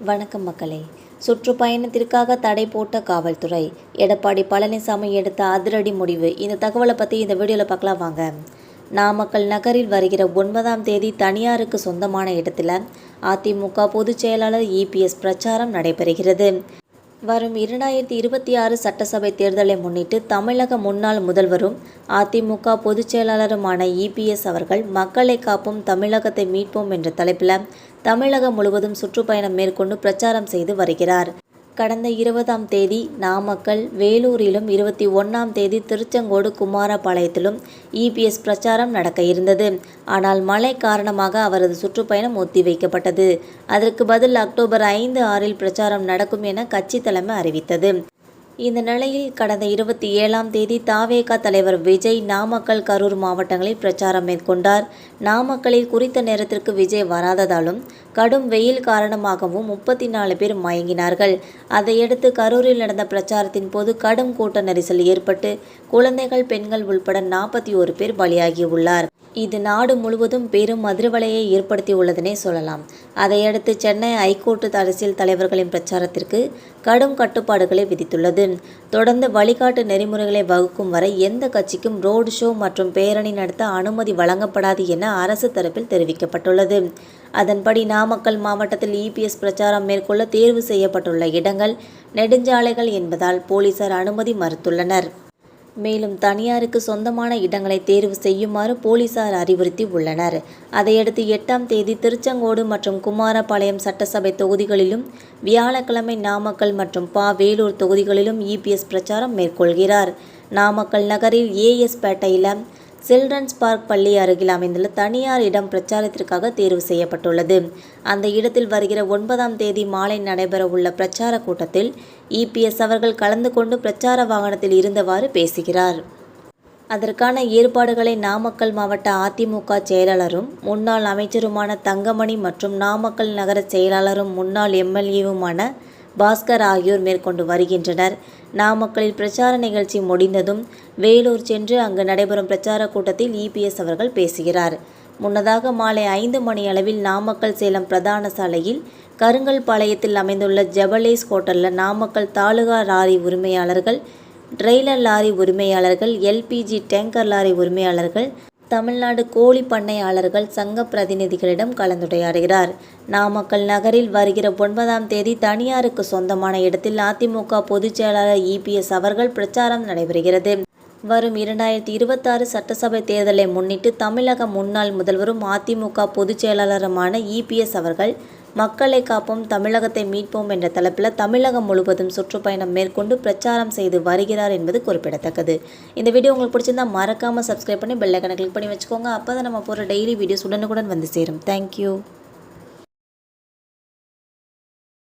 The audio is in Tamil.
வணக்கம் மக்களே. சுற்றுப்பயணத்திற்காக தடை போட்ட காவல்துறை. எடப்பாடி பழனிசாமி எடுத்த அதிரடி முடிவு. இந்த தகவலை பற்றி இந்த வீடியோவில் பார்க்கலாம் வாங்க. நாமக்கல் நகரில் வருகிற 9ஆம் தேதி தனியாருக்கு சொந்தமான இடத்துல அதிமுக பொதுச் செயலாளர் இபிஎஸ் பிரச்சாரம் நடைபெறுகிறது. வரும் 2026 சட்டசபை தேர்தலை முன்னிட்டு தமிழக முன்னாள் முதல்வரும் அதிமுக பொதுச் செயலாளருமான இபிஎஸ் அவர்கள் மக்களை காப்போம் தமிழகத்தை மீட்போம் என்ற தலைப்பில் தமிழகம் முழுவதும் சுற்றுப்பயணம் மேற்கொண்டு பிரச்சாரம் செய்து வருகிறார். கடந்த 20ஆம் தேதி நாமக்கல், வேலூரிலும் 21ஆம் தேதி திருச்செங்கோடு, குமாரபாளையத்திலும் இபிஎஸ் பிரச்சாரம் நடக்க இருந்தது. ஆனால் மழை காரணமாக அவரது சுற்றுப்பயணம் ஒத்திவைக்கப்பட்டது. அதற்கு பதில் அக்டோபர் 5, 6 பிரச்சாரம் நடக்கும் என கட்சி தலைமை அறிவித்தது. இந்த நிலையில் கடந்த 27ஆம் தேதி தவேக தலைவர் விஜய் நாமக்கல், கரூர் மாவட்டங்களில் பிரச்சாரம் மேற்கொண்டார். நாமக்கலில் குறித்த நேரத்திற்கு விஜய் வராததாலும் கடும் வெயில் காரணமாகவும் 34 பேர் மயங்கினார்கள். அதையடுத்து கரூரில் நடந்த பிரச்சாரத்தின் போது கடும் கூட்ட நெரிசல் ஏற்பட்டு குழந்தைகள், பெண்கள் உள்பட 41 பேர் பலியாகியுள்ளார். இது நாடு முழுவதும் பெரும் அதிர்வலையை ஏற்படுத்தியுள்ளதனே சொல்லலாம். அதையடுத்து சென்னை ஐகோர்ட் அரசியல் தலைவர்களின் பிரச்சாரத்திற்கு கடும் கட்டுப்பாடுகளை விதித்துள்ளது. தொடர்ந்து வழிகாட்டு நெறிமுறைகளை வகுக்கும் வரை எந்த கட்சிக்கும் ரோடு ஷோ மற்றும் பேரணி நடத்த அனுமதி வழங்கப்படாது என அரசு தரப்பில் தெரிவிக்கப்பட்டுள்ளது. அதன்படி நாமக்கல் மாவட்டத்தில் இபிஎஸ் பிரச்சாரம் மேற்கொள்ள தேர்வு செய்யப்பட்டுள்ள இடங்கள் நெடுஞ்சாலைகள் என்பதால் போலீசார் அனுமதி மறுத்துள்ளனர். மேலும் தனியாருக்கு சொந்தமான இடங்களை தேர்வு செய்யுமாறு போலீசார் அறிவுறுத்தி உள்ளனர். அதையடுத்து 8ஆம் தேதி திருச்செங்கோடு மற்றும் குமாரபாளையம் சட்டசபை தொகுதிகளிலும், வியாழக்கிழமை நாமக்கல் மற்றும் வேலூர் தொகுதிகளிலும் இபிஎஸ் பிரச்சாரம் மேற்கொள்கிறார். நாமக்கல் நகரில் ஏஎஸ் பேட்டையில் சில்ட்ரன்ஸ் பார்க் பள்ளி அருகில் அமைந்துள்ள தனியார் இடம் பிரச்சாரத்திற்காக தேர்வு செய்யப்பட்டுள்ளது. அந்த இடத்தில் வருகிற 9ஆம் தேதி மாலை நடைபெற உள்ள பிரச்சார கூட்டத்தில் இபிஎஸ் அவர்கள் கலந்து கொண்டு பிரச்சார வாகனத்தில் இருந்தவாறு பேசுகிறார். அதற்கான ஏற்பாடுகளை நாமக்கல் மாவட்ட அதிமுக செயலாளரும் முன்னாள் அமைச்சருமான தங்கமணி மற்றும் நாமக்கல் நகர செயலாளரும் முன்னாள் எம்எல்ஏவுமான பாஸ்கர் ஆகியோர் மேற்கொண்டு வருகின்றனர். நாமக்கலில் பிரச்சார நிகழ்ச்சி முடிந்ததும் வேலூர் சென்று அங்கு நடைபெறும் பிரச்சார கூட்டத்தில் இபிஎஸ் அவர்கள் பேசுகிறார். முன்னதாக மாலை 5 மணி அளவில் நாமக்கல் சேலம் பிரதான சாலையில் கருங்கல்பாளையத்தில் அமைந்துள்ள ஜெபலேஸ் ஹோட்டலில் நாமக்கல் தாலுகா லாரி உரிமையாளர்கள், டிரெய்லர் லாரி உரிமையாளர்கள், எல்பிஜி டேங்கர் லாரி உரிமையாளர்கள், தமிழ்நாடு கோழி பண்ணையாளர்கள் சங்க பிரதிநிதிகளிடம் கலந்துரையாடுகிறார். நாமக்கல் நகரில் வருகிற 9ஆம் தேதி தனியாருக்கு சொந்தமான இடத்தில் அதிமுக பொதுச் செயலாளர் இபிஎஸ் அவர்கள் பிரச்சாரம் நடைபெறுகிறது. வரும் 2026 சட்டசபை தேர்தலை முன்னிட்டு தமிழக முன்னாள் முதல்வரும் அதிமுக பொதுச் செயலாளருமான இபிஎஸ் அவர்கள் மக்களை காப்போம் தமிழகத்தை மீட்போம் என்ற தலைப்பில் தமிழகம் முழுவதும் சுற்றுப்பயணம் மேற்கொண்டு பிரச்சாரம் செய்து வருகிறார் என்பது குறிப்பிடத்தக்கது. இந்த வீடியோ உங்களுக்கு பிடிச்சிருந்தா மறக்காமல் சப்ஸ்கிரைப் பண்ணி பெல் ஐகானை கிளிக் பண்ணி வச்சுக்கோங்க. அப்போ தான் நம்ம போகிற டெய்லி வீடியோஸ் உடனுக்குடன் வந்து சேரும். தேங்க்யூ.